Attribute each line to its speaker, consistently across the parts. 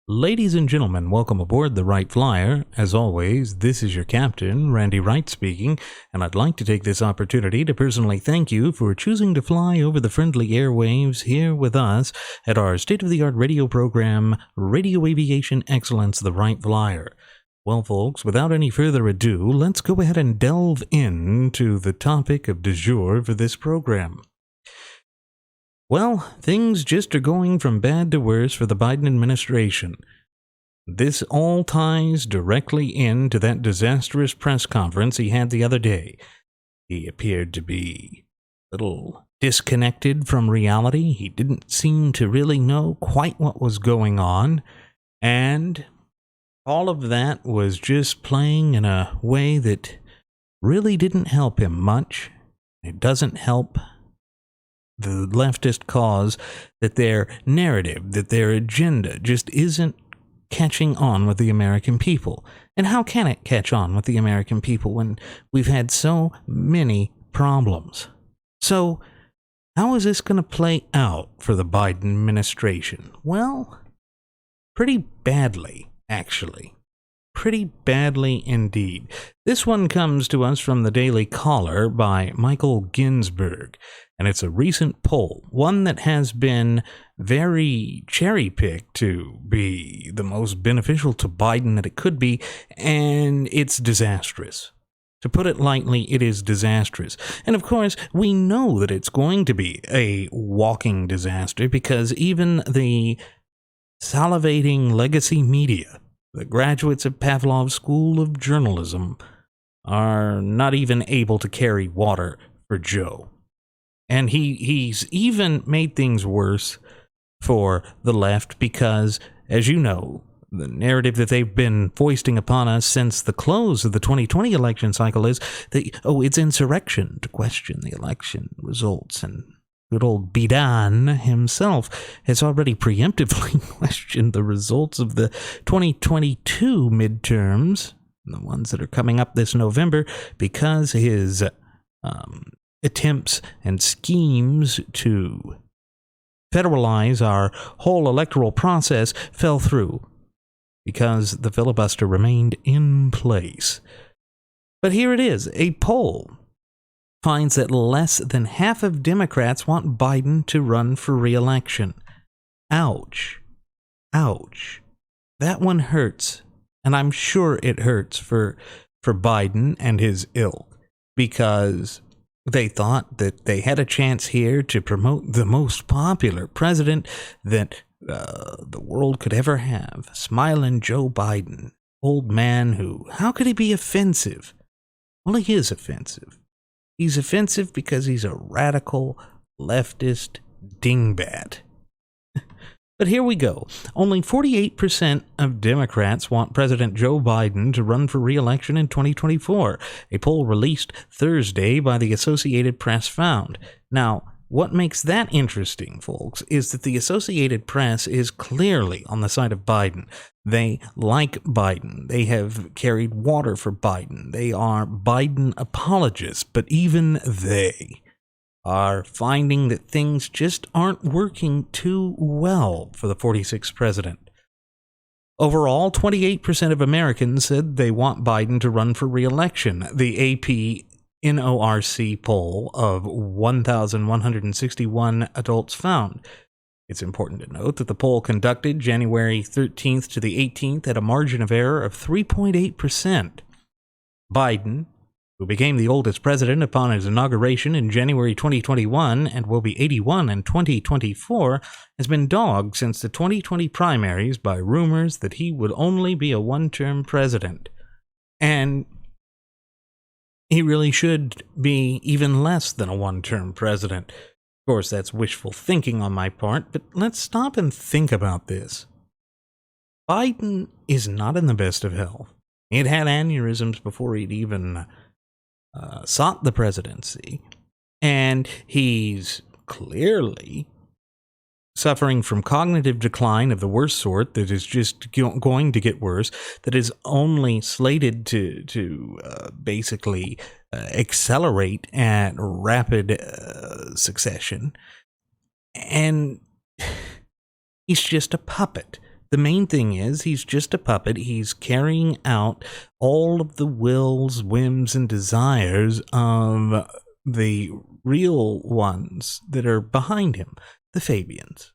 Speaker 1: Ladies and gentlemen, welcome aboard the Wright Flyer. As always, this is your captain, Randy Wright speaking, and I'd like to take this opportunity to personally thank you for choosing to fly over the friendly airwaves here with us at our state-of-the-art radio program, Radio Aviation Excellence, the Wright Flyer. Well, folks, without any further ado, let's go ahead and delve into the topic of du jour for this program. Well, things just are going from bad to worse for the Biden administration. This all ties directly into that disastrous press conference he had the other day. He appeared to be a little disconnected from reality. He didn't seem to really know quite what was going on, and all of that was just playing in a way that really didn't help him much. It doesn't help the leftist cause, that their narrative, that their agenda just isn't catching on with the American people. And how can it catch on with the American people when we've had so many problems? So, how is this going to play out for the Biden administration? Well, pretty badly, actually. Pretty badly indeed. This one comes to us from the Daily Caller by Michael Ginsberg, and it's a recent poll, one that has been very cherry-picked to be the most beneficial to Biden that it could be, and it's disastrous. To put it lightly, it is disastrous. And of course, we know that it's going to be a walking disaster because even the salivating legacy media, the graduates of Pavlov's School of Journalism, are not even able to carry water for Joe. And he's even made things worse for the left because, as you know, the narrative that they've been foisting upon us since the close of the 2020 election cycle is that, it's insurrection to question the election results. And good old Biden himself has already preemptively questioned the results of the 2022 midterms, the ones that are coming up this November, because his attempts and schemes to federalize our whole electoral process fell through because the filibuster remained in place. But here it is, a poll finds that less than half of Democrats want Biden to run for re-election. Ouch. Ouch. That one hurts, and I'm sure it hurts for Biden and his ilk, because they thought that they had a chance here to promote the most popular president that the world could ever have, smiling Joe Biden, old man who, how could he be offensive? Well, he is offensive. He's offensive because he's a radical leftist dingbat. But here we go. Only 48% of Democrats want President Joe Biden to run for re-election in 2024, a poll released Thursday by the Associated Press found. Now, what makes that interesting, folks, is that the Associated Press is clearly on the side of Biden. They like Biden. They have carried water for Biden. They are Biden apologists, but even they are finding that things just aren't working too well for the 46th president. Overall, 28% of Americans said they want Biden to run for re-election. The AP NORC poll of 1,161 adults found. It's important to note that the poll conducted January 13th to the 18th had a margin of error of 3.8%. Biden, who became the oldest president upon his inauguration in January 2021 and will be 81 in 2024, has been dogged since the 2020 primaries by rumors that he would only be a one-term president. And he really should be even less than a one-term president. Of course, that's wishful thinking on my part, but let's stop and think about this. Biden is not in the best of health. He had had aneurysms before he'd even sought the presidency, and he's clearly suffering from cognitive decline of the worst sort that is just going to get worse, that is only slated to basically accelerate at rapid succession. And he's just a puppet The main thing is he's just a puppet. He's carrying out all of the wills, whims, and desires of the real ones that are behind him, the Fabians.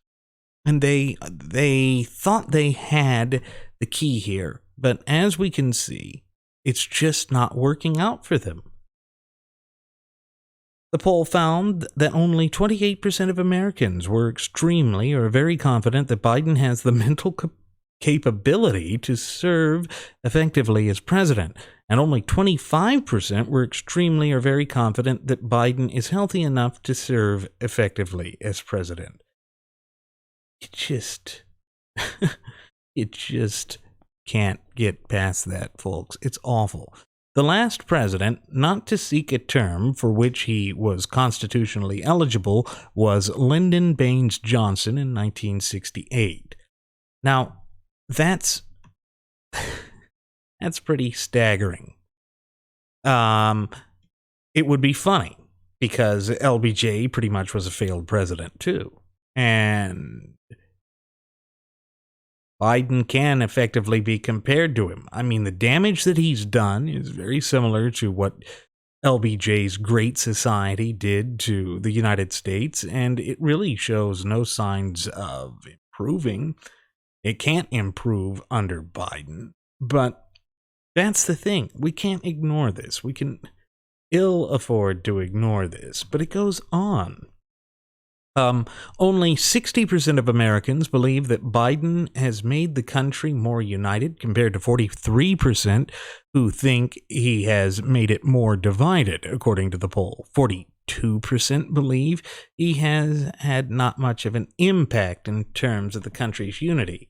Speaker 1: And they thought they had the key here, but as we can see, it's just not working out for them. The poll found that only 28% of Americans were extremely or very confident that Biden has the mental capability to serve effectively as president, and only 25% were extremely or very confident that Biden is healthy enough to serve effectively as president. It just can't get past that, folks. It's awful. The last president not to seek a term for which he was constitutionally eligible was Lyndon Baines Johnson in 1968. Now, that's pretty staggering. It would be funny because LBJ pretty much was a failed president too. And Biden can effectively be compared to him. I mean, the damage that he's done is very similar to what LBJ's Great Society did to the United States, and it really shows no signs of improving. It can't improve under Biden, but that's the thing. We can't ignore this. We can ill afford to ignore this, but it goes on. Only 60% of Americans believe that Biden has made the country more united, compared to 43% who think he has made it more divided, according to the poll. 42% believe he has had not much of an impact in terms of the country's unity.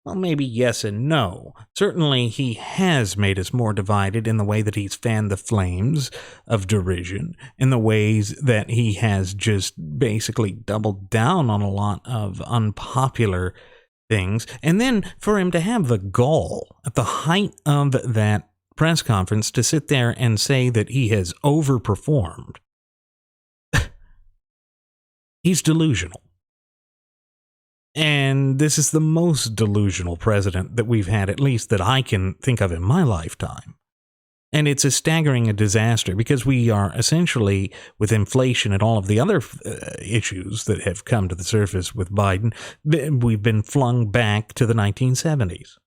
Speaker 1: Well, maybe yes and no. Certainly, he has made us more divided in the way that he's fanned the flames of derision, in the ways that he has just basically doubled down on a lot of unpopular things. And then for him to have the gall at the height of that press conference to sit there and say that he has overperformed. He's delusional. And this is the most delusional president that we've had, at least that I can think of in my lifetime. And it's a staggering disaster because we are essentially, with inflation and all of the other issues that have come to the surface with Biden, we've been flung back to the 1970s,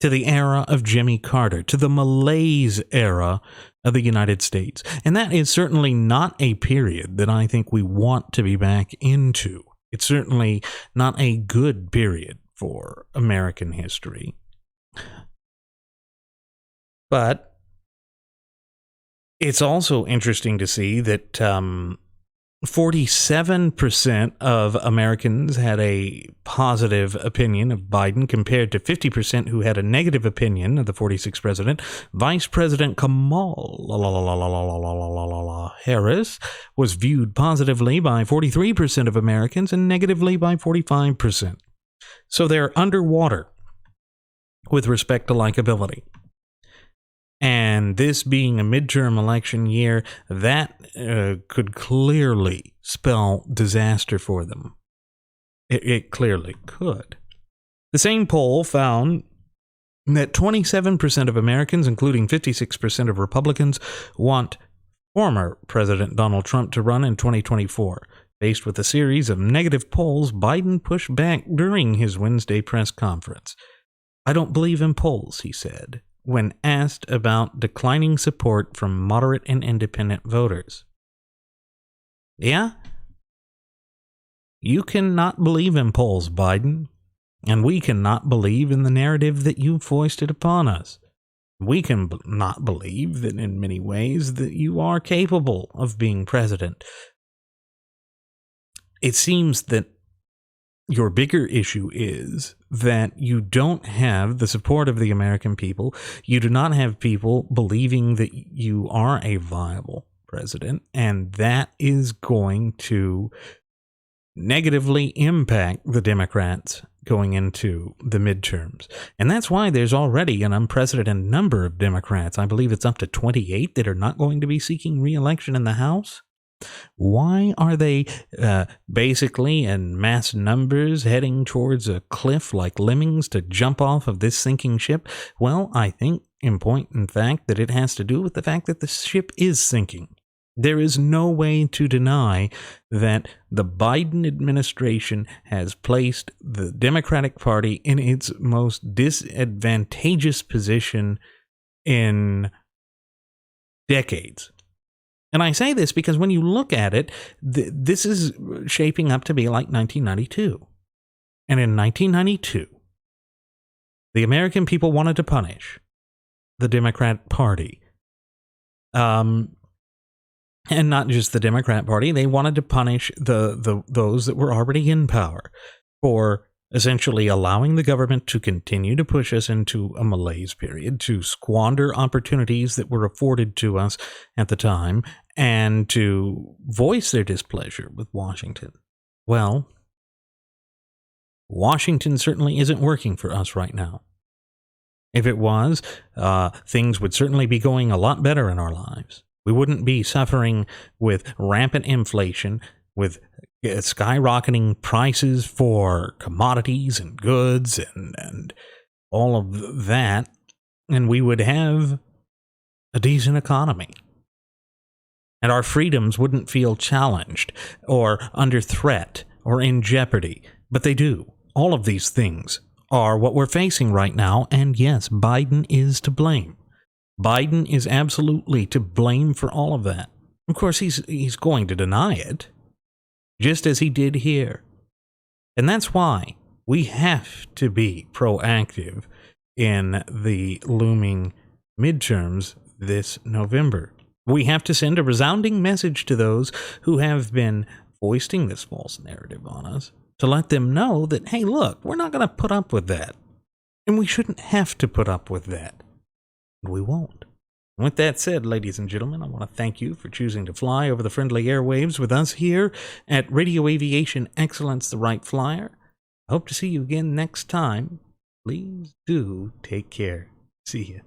Speaker 1: to the era of Jimmy Carter, to the malaise era of the United States. And that is certainly not a period that I think we want to be back into. It's certainly not a good period for American history. But it's also interesting to see that 47% of Americans had a positive opinion of Biden, compared to 50% who had a negative opinion of the 46th president. Vice President Kamala Harris was viewed positively by 43% of Americans and negatively by 45%. So they're underwater with respect to likability. And this being a midterm election year, that could clearly spell disaster for them. It clearly could. The same poll found that 27% of Americans, including 56% of Republicans, want former President Donald Trump to run in 2024. Faced with a series of negative polls, Biden pushed back during his Wednesday press conference. "I don't believe in polls," he said, when asked about declining support from moderate and independent voters. Yeah? You cannot believe in polls, Biden, and we cannot believe in the narrative that you've foisted upon us. We can not believe that in many ways that you are capable of being president. It seems that your bigger issue is that you don't have the support of the American people. You do not have people believing that you are a viable president, and that is going to negatively impact the Democrats going into the midterms. And that's why there's already an unprecedented number of Democrats. I believe it's up to 28 that are not going to be seeking re-election in the House. Why are they basically in mass numbers heading towards a cliff like lemmings to jump off of this sinking ship? Well, I think in point in fact that it has to do with the fact that the ship is sinking. There is no way to deny that the Biden administration has placed the Democratic Party in its most disadvantageous position in decades. And I say this because when you look at it, this is shaping up to be like 1992. And in 1992, the American people wanted to punish the Democrat Party. And not just the Democrat Party, they wanted to punish those that were already in power for essentially allowing the government to continue to push us into a malaise period, to squander opportunities that were afforded to us at the time, and to voice their displeasure with Washington. Well, Washington certainly isn't working for us right now. If it was, things would certainly be going a lot better in our lives. We wouldn't be suffering with rampant inflation, with skyrocketing prices for commodities and goods and all of that, and we would have a decent economy. And our freedoms wouldn't feel challenged or under threat or in jeopardy, but they do. All of these things are what we're facing right now, and yes, Biden is to blame. Biden is absolutely to blame for all of that. Of course, he's going to deny it, just as he did here. And that's why we have to be proactive in the looming midterms this November. We have to send a resounding message to those who have been foisting this false narrative on us, to let them know that, hey, look, we're not going to put up with that. And we shouldn't have to put up with that. We won't. With that said, ladies and gentlemen, I want to thank you for choosing to fly over the friendly airwaves with us here at Radio Aviation Excellence, the Wright Flyer. I hope to see you again next time. Please do take care. See ya.